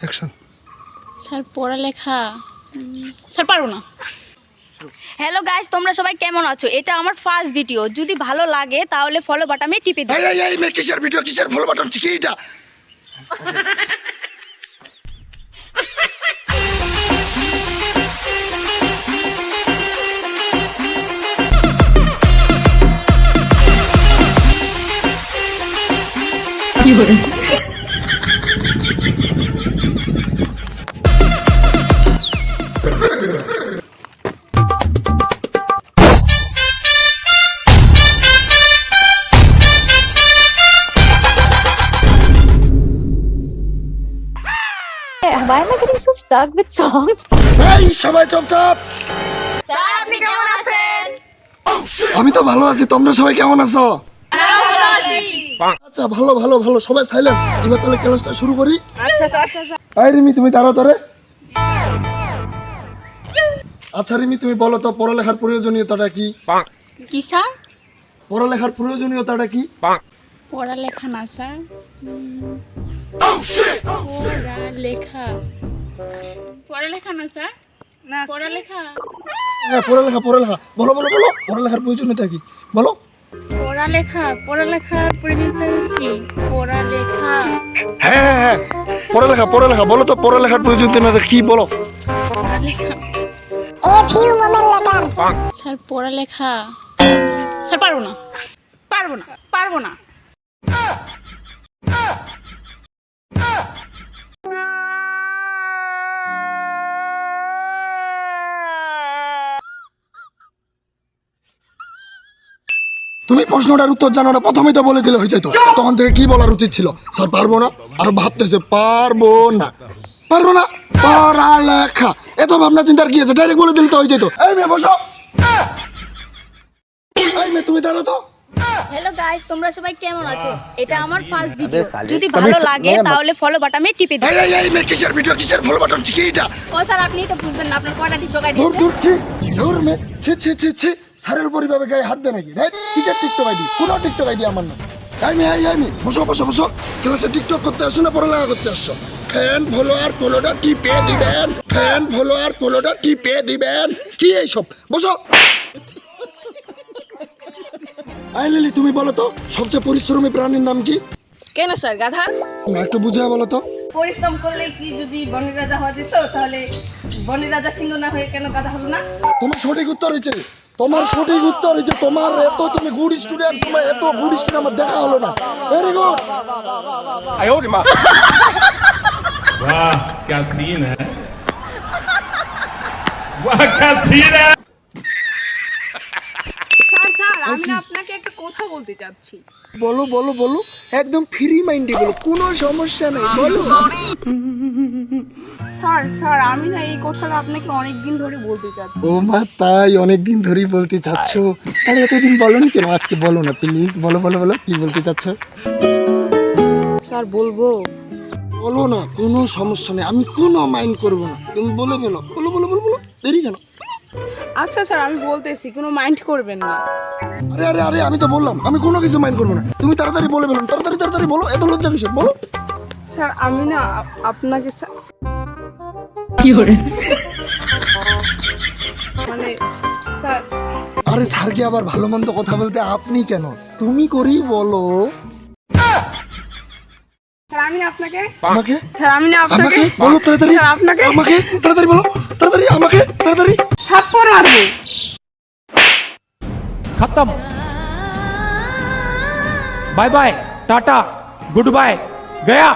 Action. Sir পড়ালেখা sir পারবো না। হ্যালো গাইস, তোমরা সবাই কেমন আছো? এটা আমার ফার্স্ট ভিডিও। যদি ভালো লাগে তাহলে ফলো বাটনে টিপে দিও। এই মে কিসের ভিডিও, কিসের ফলো বাটন কি এটা? কি করে? Why am I getting so stuck with songs? এই সবাই চুপচাপ। স্যার আপনি কেমন আছেন? আমি তো ভালো আছি, তোমরা সবাই কেমন আছো? ভালো আছি। আচ্ছা ভালো ভালো ভালো, সবাই সাইলেন্ট। এবার তাহলে ক্লাসটা শুরু করি। আচ্ছা আচ্ছা। এই রিমি তুমি দাঁড়াও তোরে। আচ্ছা রিমি তুমি বলো তো পড়ালেখার প্রয়োজনীয়তাটা কি? কি স্যার? পড়ালেখার প্রয়োজনীয়তাটা কি? পড়ালেখা না স্যার, পড়ালেখা পড়ালেখা না স্যার, না পড়ালেখা হ্যাঁ পড়ালেখা পড়ালেখা, বলো বলো বলো, পড়ালেখার প্রয়োজনীয়তা কি বলো? পড়ালেখার প্রয়োজনীয়তা কি? পড়ালেখা হ্যাঁ হ্যাঁ হ্যাঁ পড়ালেখা পড়ালেখা, বলো তো পড়ালেখার প্রয়োজনীয়তা কি বলো? পড়ালেখা স্যার পড়ালেখা স্যার পারবো না পারবো না পারবো না। তুমি প্রশ্নটার উত্তর জানো না, প্রথমেই তো বলে দিলে হয়ে যেত। তখন থেকে কি বলার উচিত ছিল? স্যার পারবো না, আর ভাবতেছে পারবো না পারবো না পড়ালেখা, এত ভাবনা চিন্তার কি আছে? ডাইরেক্ট বলে দিলে তো হয়ে যেত। এই মেয়ে বসো, এই মেয়ে তুমি দাঁড়াও তো। হ্যালো গাইস, তোমরা সবাই কেমন আছো? এটা আমার ফার্স্ট ভিডিও। যদি ভালো লাগে তাহলে ফলো বাটনে টিপে দিও। এই মেয়ে কিসের ভিডিও, কিসের ফলো বাটন কি এটা? ও স্যার আপনি তো বুঝবেন না, আপনার কয়টা টিকটক আইডি দূর আছে? দূর ছি দূর মে ছি ছি ছি ছি, স্যারের উপর এইভাবে গায়ে হাত দেয় নাকি? রাইট, কিসের টিকটক আইডি? কোনো টিকটক আইডি আমার না। এই মেয়ে বসো বসো বসো, ক্লাসে টিকটক করতে আসছো না পড়ালেখা করতে আসছো? ফ্যান ফলো আর ফলোটা টিপে দিবেন, ফ্যান ফলো আর ফলোটা টিপে দিবেন। কি এইসব? বসো। আই লিলি তুমি বলো তো সবচেয়ে পরিশ্রমী প্রাণীর নাম কি? কেন স্যার? গাধা। না একটু বুঝিয়ে বলো তো। পরিশ্রম করলে কি যদি বনের রাজা হওয়া যেত, তাহলে বনের রাজা সিংহ না হয়ে কেন গাধা হলো না? তোমার সঠিক উত্তর হয়েছে, তোমার সঠিক উত্তর হয়েছে। তোমার এত তুমি গুড স্টুডেন্ট, তোমার এত গুড স্টুডেন্ট আমার দেখা হলো না। Very good. वाह क्या सीन है, वाह क्या सीन है। স্যার আমি না আপনাকে একটা কথা বলতে চাচ্ছি। বলো বলো বলো, একদম ফ্রি মাইন্ডে বলো, কোনো সমস্যা নেই, বলো। স্যার আমি না এই কথাটা আপনাকে অনেকদিন ধরে বলতে চাচ্ছি। ও মা, তাই অনেকদিন ধরেই বলতে চাচ্ছ? তাহলে এতদিন বলনি কেন? আজকে বলো না প্লিজ, বলো বলো বলো, কি বলতে চাচ্ছ? স্যার বলবো? বলো না, কোনো সমস্যা নেই, আমি কোনো মাইন্ড করবো না, তুমি বলে বলো বলো বলো বলো বলো, দেরি কেন? আচ্ছা স্যার আমি বলতেছি, কোনো মাইন্ড করবেন না। আরে আরে আরে আমি তো বললাম আমি কোনো কিছু মাইন্ড করবো না, তুমি তাড়াতাড়ি বলে ফেলো, তাড়াতাড়ি তাড়াতাড়ি বলো, এত লজ্জা কিসের বলো? স্যার আমি না আপনাকে কি করে? মানে স্যার আরে স্যারকে আবার ভালো মন্দ কথা বলতে আপনি কেন? তুমি করেই বলো। স্যার আমি না আপনাকে আমাকে স্যার আমি না আপনাকে আমাকে বলো তাড়াতাড়ি, স্যার আপনাকে আমাকে তাড়াতাড়ি বলো, তাড়াতাড়ি আমাকে তাড়াতাড়ি। থাপ্পড় মারবো। खत्म, bye bye, tata, good bye, गया।